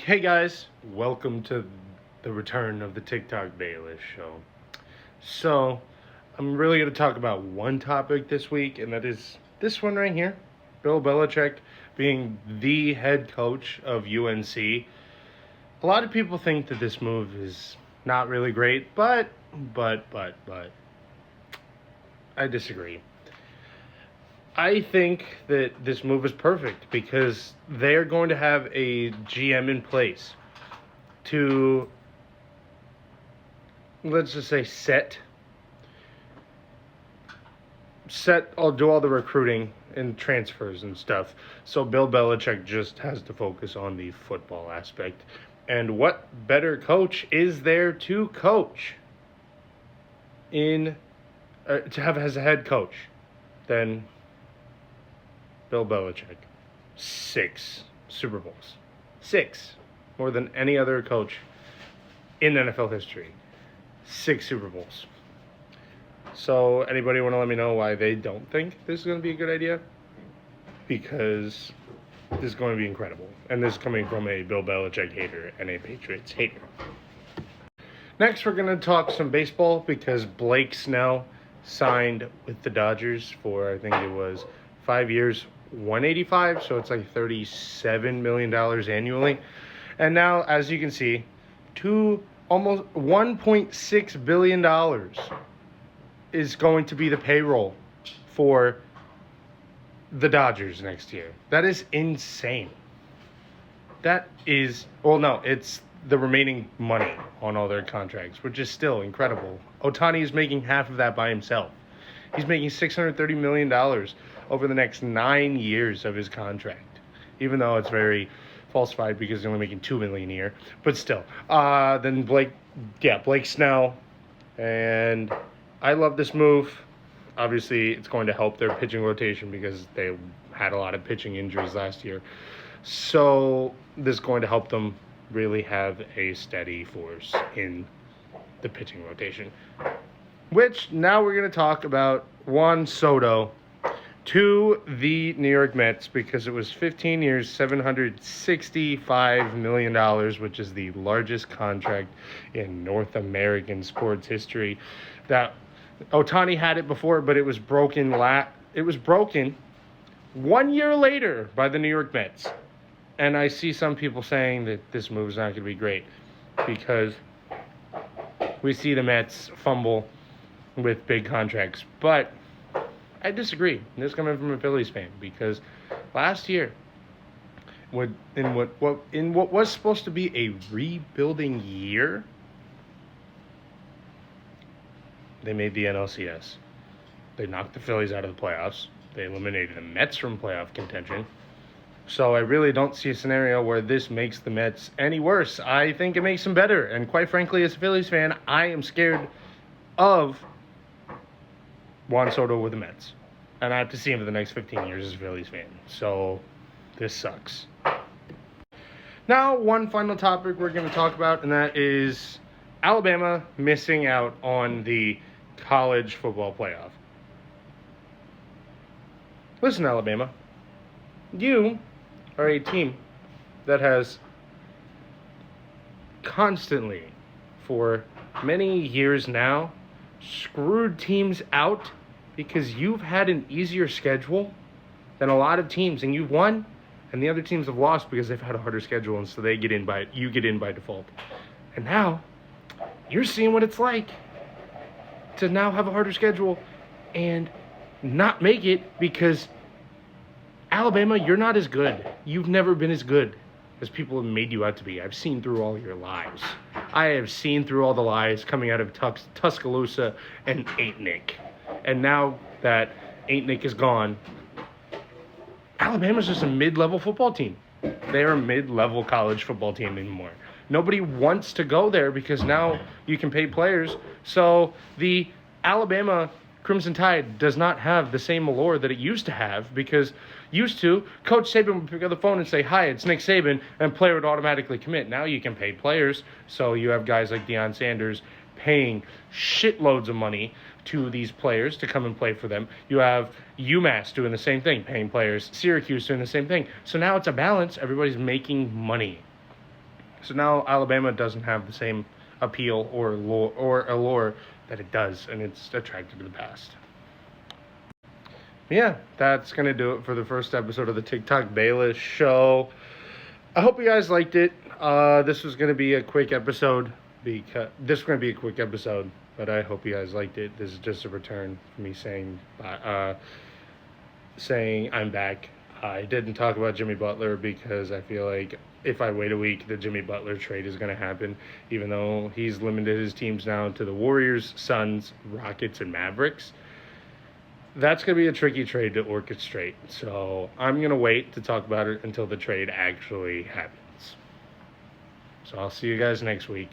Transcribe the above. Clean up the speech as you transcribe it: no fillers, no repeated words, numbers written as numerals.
Hey guys, welcome to the return of the TikTok Bayless show. So, I'm really going to talk about one topic this week, and that is this one right here. Bill Belichick being the head coach of UNC. A lot of people think that this move is not really great, but I disagree. I think that this move is perfect because they're going to have a GM in place to, let's just say, do all the recruiting and transfers and stuff. So Bill Belichick just has to focus on the football aspect. And what better coach is there to coach to have as a head coach than Bill Belichick? 6 Super Bowls. 6. More than any other coach in NFL history. 6 Super Bowls. So, anybody want to let me know why they don't think this is going to be a good idea? Because this is going to be incredible. And this is coming from a Bill Belichick hater and a Patriots hater. Next, we're going to talk some baseball because Blake Snell signed with the Dodgers for, I think it was 5 years, $185, so it's like $37 million annually. And now, as you can see, almost $1.6 billion is going to be the payroll for the Dodgers next year. That is insane. It's the remaining money on all their contracts, which is still incredible. Ohtani is making half of that by himself. He's making $630 million over the next 9 years of his contract, even though it's very falsified because he's only making $2 million a year. But still, then Blake Snell, and I love this move. Obviously, it's going to help their pitching rotation because they had a lot of pitching injuries last year. So this is going to help them really have a steady force in the pitching rotation. Which, now we're going to talk about Juan Soto to the New York Mets because it was 15 years, $765 million, which is the largest contract in North American sports history. That Ohtani had it before, but it was broken. It was broken 1 year later by the New York Mets. And I see some people saying that this move is not going to be great because we see the Mets fumble with big contracts. But I disagree. This is coming from a Phillies fan because last year, in what was supposed to be a rebuilding year, they made the NLCS. They knocked the Phillies out of the playoffs. They eliminated the Mets from playoff contention. So I really don't see a scenario where this makes the Mets any worse. I think it makes them better. And quite frankly, as a Phillies fan, I am scared of Juan Soto with the Mets. And I have to see him for the next 15 years as a Phillies fan. So this sucks. Now, one final topic we're going to talk about, and that is Alabama missing out on the college football playoff. Listen, Alabama, you are a team that has constantly, for many years now, screwed teams out because you've had an easier schedule than a lot of teams, and you've won, and the other teams have lost because they've had a harder schedule, and so you get in by default. And now you're seeing what it's like to now have a harder schedule and not make it because Alabama, you're not as good. You've never been as good as people have made you out to be. I've seen through all your lies. I have seen through all the lies coming out of Tuscaloosa and Ain't Nick. And now that Ain't Nick is gone, Alabama's just a mid-level football team. They're a mid-level college football team anymore. Nobody wants to go there because now you can pay players. So the Alabama Crimson Tide does not have the same allure that it used to have because used to, Coach Saban would pick up the phone and say, "Hi, it's Nick Saban," and player would automatically commit. Now you can pay players. So you have guys like Deion Sanders paying shitloads of money to these players to come and play for them. You have UMass doing the same thing, paying players. Syracuse doing the same thing. So now it's a balance. Everybody's making money. So now Alabama doesn't have the same appeal or allure that it does, and it's attracted to the past. Yeah, that's going to do it for the first episode of the TikTok Bayless show. I hope you guys liked it. This was going to be a quick episode, but I hope you guys liked it. This is just a return for me saying I'm back. I didn't talk about Jimmy Butler because I feel like if I wait a week, the Jimmy Butler trade is going to happen, even though he's limited his teams now to the Warriors, Suns, Rockets, and Mavericks. That's going to be a tricky trade to orchestrate. So I'm going to wait to talk about it until the trade actually happens. So I'll see you guys next week.